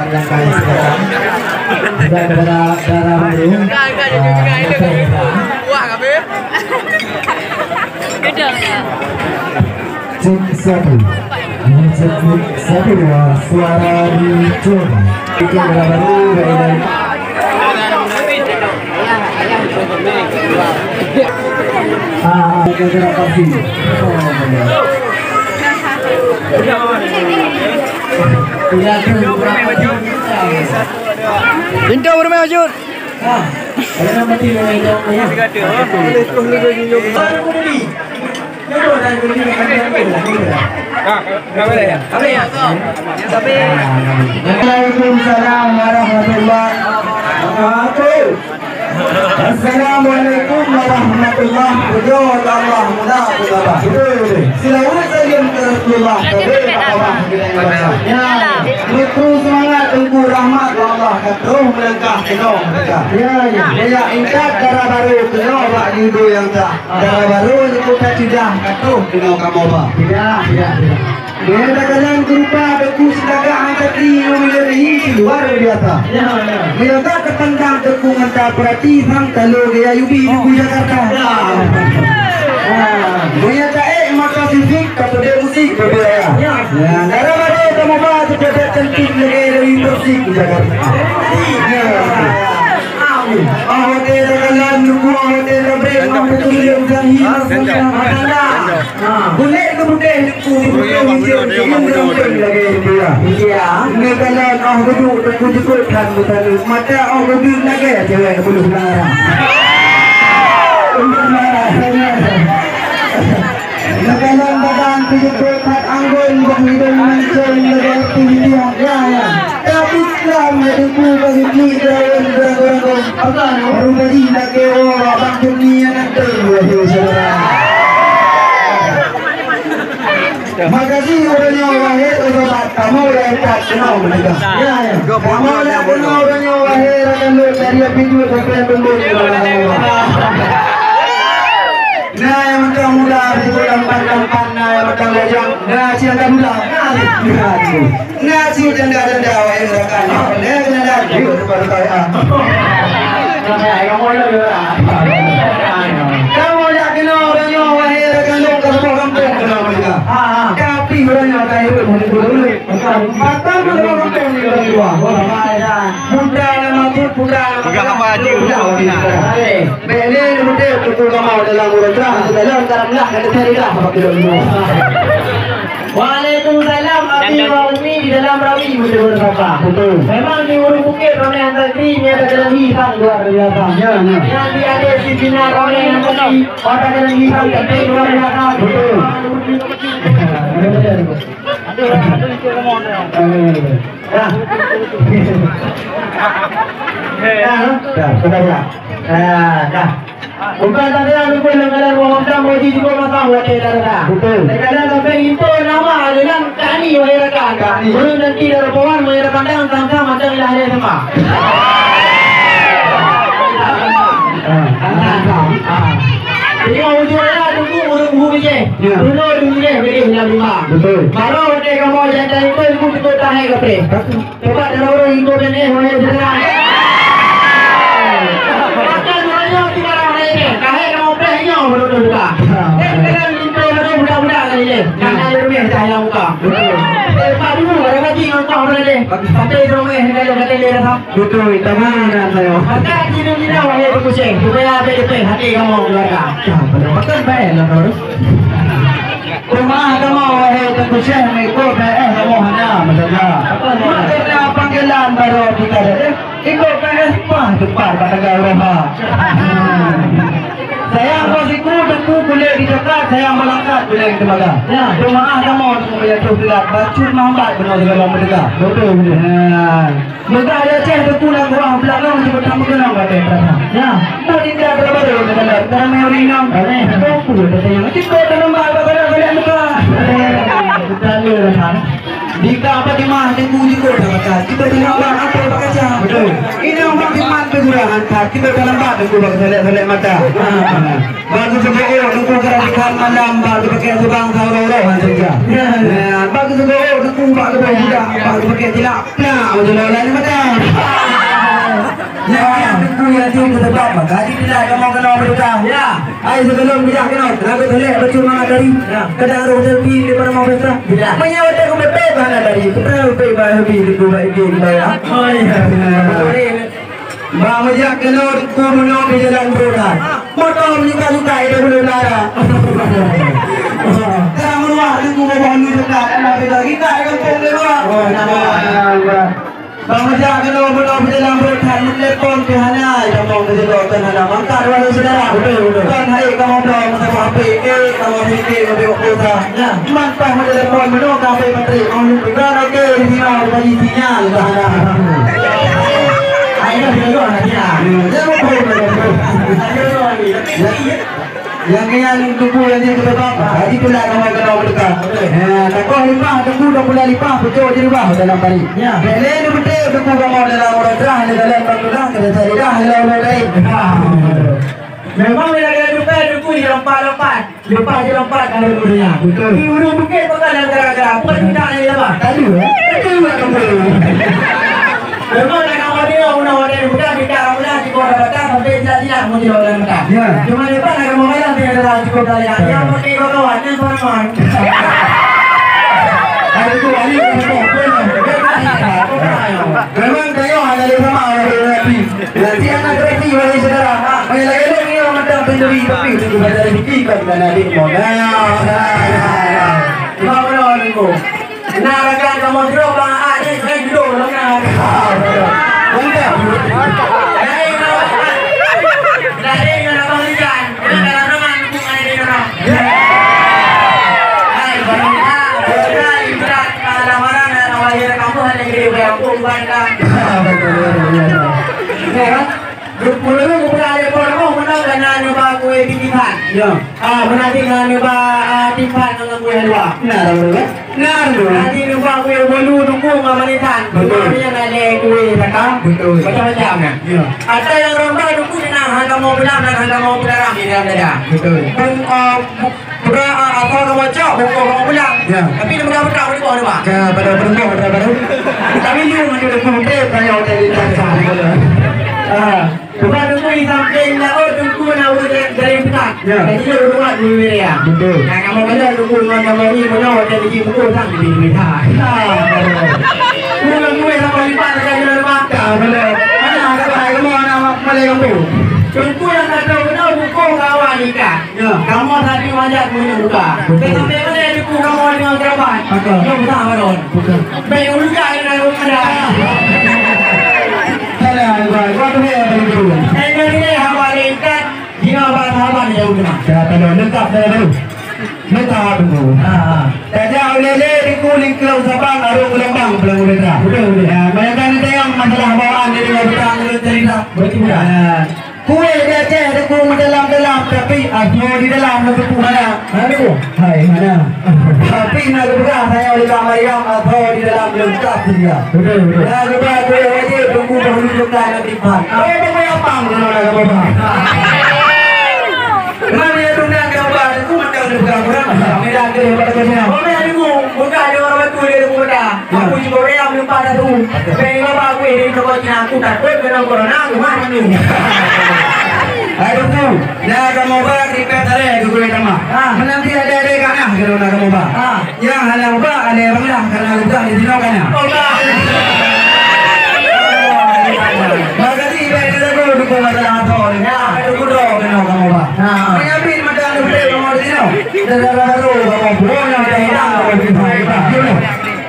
Yang kali sekarang sudah darah baru. Wah, kabeh. Gedang ya. Cek satu, cek satu dua, suara dicun. Itu darah baru dari. Darah pasti. Pintu bermain Ajun. Ada mati ya. Waalaikumsalam warahmatullahi wabarakatuh. Assalamualaikum warahmatullahi wabarakatuh. Silakan saja ke Rasulullah. Itu semangat tunggu rahmat Allah katuh melangkah kenong. Ya ingkat darah baru kenong pak hidu yang tak darah baru kita tidak katuh kenong kamu pak. Tidak. Dia kalian berupa beku sedagang tadi memiliki luar biasa. Dia tak ketendang teku mentah berarti sang kalau dia yubi di Jakarta. Dia tak maka fisik kata dia musik berbeda. Darah baru kamu pak sudah cantik lagi dari musik di Jakarta. Awak kalian lugu awak berek awak tulis yang hilang boleh kemudian ini kalian awak duduk kujukut kan betul mata awak duduk lagi cewek belum larang kalian badan kujukut hat anggun berhidung mancung lebar tinggi ya tapi Islam hidupku bagi kita orang-orang baru bagi lagi orang bang dunia nanti makasih orangnya wahid obat kamu yang tak kenal mereka kamu yang kenal orangnya wahid akan dari video sampai tembus nah yang macam muda di lampan-lampan yang macam lejang nah siapa muda nah si janda-janda wahid akan nah janda itu baru kaya kamu yang kenal orangnya wahid akan kampung kenal mereka tapi orangnya kaya dulu mata kampung muda nama putra apa aja beli muda betul kamu dalam urang dalam karamlah kata carilah apa dulu Waalaikumsalam Abi wa Umi di dalam rawi betul berapa betul memang di ulu bukit ramai antar ini ada jalan hitam luar biasa yang di ada di sinar ramai yang tadi ada jalan hitam tapi luar biasa betul bukan tadi aku bilang kalau orang dah mau di juga masa buat kita betul kalau sampai itu nama dengan kami mereka belum nanti dari kawan mereka pandang sama macam lahir sama jadi mau jualnya tunggu urung je dulu je beri lima betul baru ada kamu jangan itu ikut tahe kape coba ada orang ikut ni boleh jalan betul juga. Kan itu ada budak-budak kali ni. Kan ada rumah cahaya muka. Pak dulu ada gaji ngau dah ni. Sampai rumah kalau kata dia dah. Betul, taman saya. Maka kita wahai kucing. Supaya apa dia hati kamu keluarga. Betul baik lah tu. Rumah kamu wahai kucing mengikut kamu hanya menjaga. Kita panggilan baru kita ada. Ikut apa? Cepat pada rumah. Saya kosiku deku boleh didekat saya melangkat boleh di tembaga. Rumah kamu untuk melihat tidak bacur lambat benar segala mereka. Betul betul. Mereka ada ceh deku nak orang belakang cuba kamu kenal pada mereka. Ya, mau tidak terbaru benar. Karena meori nam. Betul betul. Yang kita dalam bahasa kalian muka. Betul betul. Jika apa di mah deku juga dapat. Kita tinggal apa pakai cah. Betul. Ini orang di mah kegurahan kan. kita dalam bak tunggu bak selek mata. Bagus sebagai tunggu kerasikan malam bagus pakai subang sauro-sauro saja. Bagus sebagai tunggu bak tu budak bagus pakai tilap. Nah, betul lain mata. Ya, tunggu yang tu kita dapat. Jadi tidak kamu kena berita. Ya. Ai sebelum dia kena, aku selek bercuma dari. Kadang roda pi di mana mau berita. Menyawat aku bebas dari. Kenapa bebas habis tu baik dia. Oh ya. Bang Jack kena kuno di jalan roda. Motor juga itu belum lara. Kamu wah tunggu bawa ni dekat. Ada kita kan pun Bang Jack kena kuno di jalan roda. Telepon ke hana yang mau ke jalan hana. Mangkar walau saudara. Kan hai kamu belum sama HP. Kamu fikir lebih kota. Mantap telepon meno kafe menteri. Kamu pikir okey di mana bagi sinyal hana. Ayo dulu anaknya. Jangan yang tunggu yang dia kita bapak. Jadi pula kamu kena berdekat. Tak kau lipat tunggu dah pula lipat betul di rumah dalam hari. Beli ni betul tunggu kamu dalam orang dah dalam pertulah kita cari dah dalam lain. Memang bila kita jumpa tunggu di lompat-lompat. Lepas di lompat kalau dunia. Betul. Di ujung bukit kau kan gara-gara. Bukan kita ni apa? Tadi memang nak kamu dia orang bukan bicara bukan di kota Batam sampai jadi mau di orang Batam. Cuma lepas nak kamu malam dia ada di kota lain. Yang pakai kawan ni orang. Ada tu ani memang kayu ada di sama orang tapi. Nanti anak kerja bagi saudara. Mai lagi ni orang Batam pendiri tapi itu ada di kita dan ada di mana. Mau orang tu. Narakan kamu dulu bang ada saya dulu lah. Menanti dengan nyoba timpan dengan gue luar. Nanti nyoba gue bolu tunggu mamanitan. Betul. Ada gue datang. Betul. Macam-macam kan. Ada yang romba tunggu dengan harga mau bilang dan harga mau bilang di dalam dada. Betul. Dan bukan atau kamu cak bukan kamu bilang. Tapi dia bukan betul ni bukan pak. Pada baru. Tapi ni macam tu pun tanya hotel di sana. Bukan tunggu di samping lah. Oh tunggu nak dari petak. Jadi dia buat dulu dia. Betul. Nah kamu kena tunggu dengan kamu ni mana hotel di buku sang di petak. Bukan gue sama lipat saja di rumah. Betul. Mana ada baik kamu nama malay kamu. Tunggu yang tak tahu benar buku kawan nikah. Kamu tadi majak punya buka. Tetapi mana di buku kamu dengan kerabat. Kamu tak maron. Baik buka dengan rumah. Kau tu dia betul. Ini hawalikan jika bahasan jauh kena. Kalau lengkap saya baru. Lengkap dulu. Saja oleh dikuling kelau Sabang arung Lembang pulang Ultra. Betul. Bayangkan kita yang masalah bawaan di luar hutang cerita betul. Kue dia cek dukung dalam tapi asmo di dalam untuk mana? Aduh, hai mana? Tapi nak buka saya oleh Mariam asmo di dalam lengkap dia. Betul. Nah, lupa kue wajib tunggu dahulu juga nanti pan. Kue apa yang pang kalau nak apa? Mana yang tunggu nak apa? Aku macam ni bukan orang. Kami dah kerja pada kerja. Kami ada bukan ada orang betul dia buka. Aku juga orang belum pada tu. Pengen apa aku ini kalau aku tak kena corona aku mana ni? Aduh tu, dah kamu bah repair tadi aku boleh nama. Menanti ada kana kalau nak kamu bah. Yang halang bah ada banglah karena lupa di sini kana. Magadi baik aku dukung ada atau ya. Aku doa kena kamu bah. Mengambil macam tu boleh kamu di sini. Dah baru kamu pulang ada hilang kamu di sini.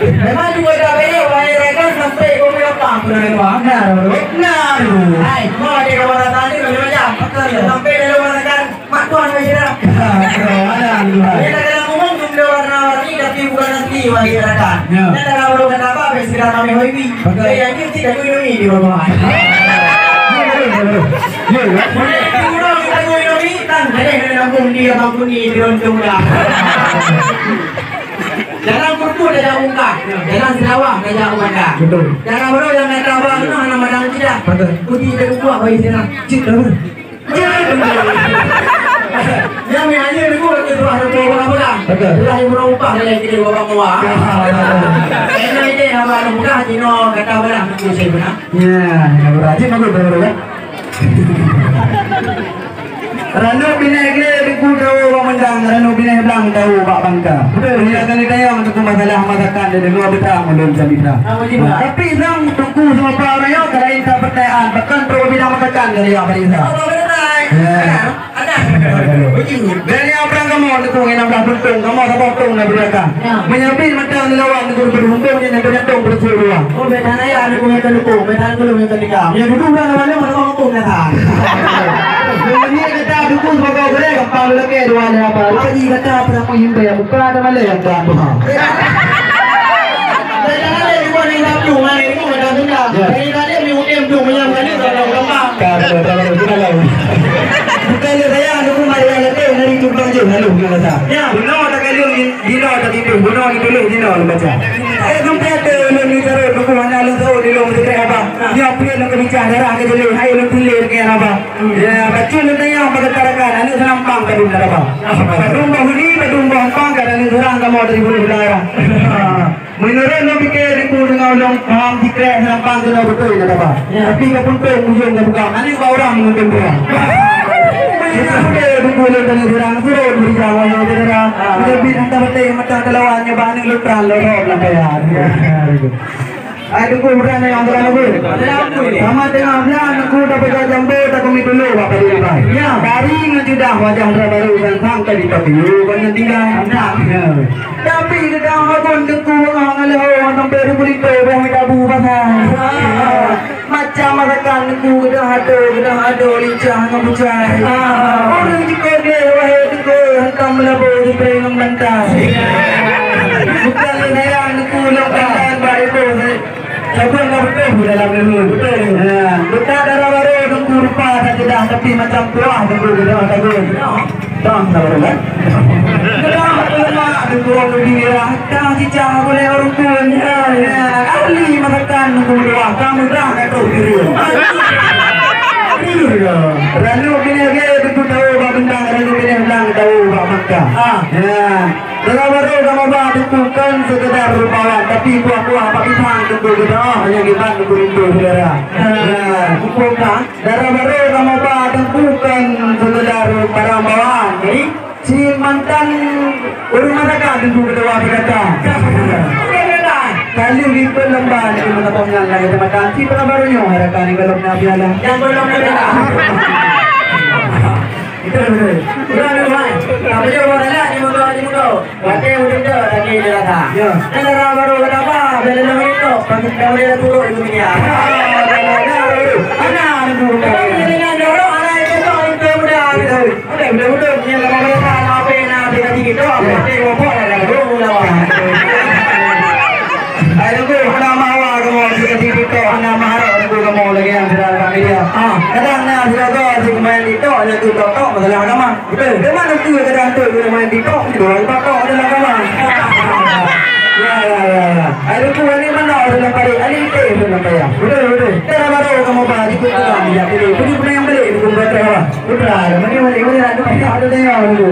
Memang juga dah bayar bayar sampai kau punya pang punya wang. Nah. Hai, mau ada kawan tadi macam sampai dalam warnakan mak tuan saja. Kita kalau ngomong jumlah warna-warni tapi bukan nanti bagi rakan. Dan kalau kata apa bersedia kami hobi. Yang ini tidak minum di rumah. Kita minum ini kan ada yang nampung di runtung dah. Jangan kurku dah jauh ungkap. Jangan selawang dah jauh anda. Jangan baru yang nak tabang tu hanya madang tidak. Pergi ke rumah bagi dia nak. Cik dah. Yang aja ni pun kita ada apa dah. Dah ibu nak upah dia lagi dia bapak tua. Enak ide apa nak buka Cino kata apa dah tu saya benar. Ya, berarti nak betul kan? Rano binaigle biku tahu orang mendang, rano binai belang tahu Pak Bangka. Ini akan ditayang untuk masalah masakan dan dua betang belum sabitra. Tapi sang tunggu sama Pak Rayo kalau inta pertanyaan bahkan perlu bidang masakan dari apa ini? Ada. Dari apa yang kamu tukung yang nak beruntung, kamu apa untung nak berapa? Menyamping macam lawan itu beruntung yang nak beruntung bersuara. Oh bedanya ya ada punya tukung, bedanya belum yang ketika. Ya dulu dah lawannya mana kamu untung dah tak. Ini kata dukung sebagai boleh kapal lagi dua ni apa? Lagi kata apa nak menghimpai yang bukan ada malah yang tuan tu. Bedanya dia buat ni nak tu, mana ni pun dah sudah. Ini tadi mungkin tu macam ni kalau lama. Kalau kita lalu. Bukan saya dukung Maria lagi dari tumpang je lalu kita kata. Ya, benar tak kalau dino tadi tu, benar ni dulu dino baca. Sampai ada ni cara dukung mana lalu tahu dulu mesti apa. Dia pilih nak bicara darah ke dulu, hai lu pilih ke apa. Ya, baca lu tanya apa katakan, anu senampang ke dulu apa. Rumah ni rumah pang kan anu orang kamu dari bulu darah. Menurut lo fikir itu dengan orang paham dikira senampang tu dah betul tak apa. Tapi kapun tu ujung dah bukan. Ani kau orang mungkin bukan. Kita sudah berkulit dengan orang suruh berjawab dengan orang. Kita bilang tak betul macam kelawannya banyak lutran lorong lah bayar. Aduh, aku berani yang terang aku. Sama dengan bilang aku dapat jambu tak kami dulu apa dia. Ya, dari ngejudah wajah baru dan sangka di tepi. Kau tinggal. Tapi kita akan deku orang leho sampai beri tu minta bu pasal. Macam masakan aku dah ada lincah dengan bucai. Orang jika dia wahai deku hantam labu di perengam lantai. Bukan yang aku lakukan baik tu. Siapa yang betul dalam ilmu betul. Betul darah baru tunggu rupa dan tidak tapi macam kuah tunggu dalam tagun. Dah baru kan? Dalam rumah ada kurang lebih merah. Dah cicah boleh orang tuanya. Ahli masakan tunggu dua. Kamu dah nak tahu diri. Lalu bina gaya tentu tahu bahawa bentang lalu bina bilang tahu bahawa Makkah. Dalam baru kamu bahawa tentukan sekedar rupawan tapi buah-buah apa pisang tentu kita hanya kita tentu rindu saudara. Bukan dalam baru kamu bahawa tentukan sekedar barang bawaan. Jadi si mantan rumah masakan tentu kita bahawa berkata. Kali lipat lembar di mana pemilihan lagi tempat si pernah barunya harapan yang kalau nak biarlah Yang belum ada. itu betul. Udah lumayan. Tapi dia buat lah ni muka. Pakai udah lagi dia kata. Dan orang baru kata apa? Bela lagi itu. Kalau dia turun itu dia. Anak itu. Dengan dorong anak itu mudah. Mudah. Ni kalau mereka apa nak dia gitu. Dia buat ada dorong lawan. Ayo go nama awak kamu seperti itu nama harap aku kamu lagi yang sudah kami dia. Kadang-kadang sudah tu main di tok ada tu tok masalah agama. Betul. Di mana tu kadang tu main di tok tok adalah agama. Ya. Ayo go ini mana dalam pari ali itu dalam payah. Betul. Cara baru kamu balik ke kami ya pilih. Pilih pun yang beli bukan berapa. Betul. Mari ada yang dulu.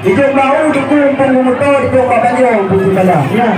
Itu bau tu pun motor itu apa baju pun salah. Ya.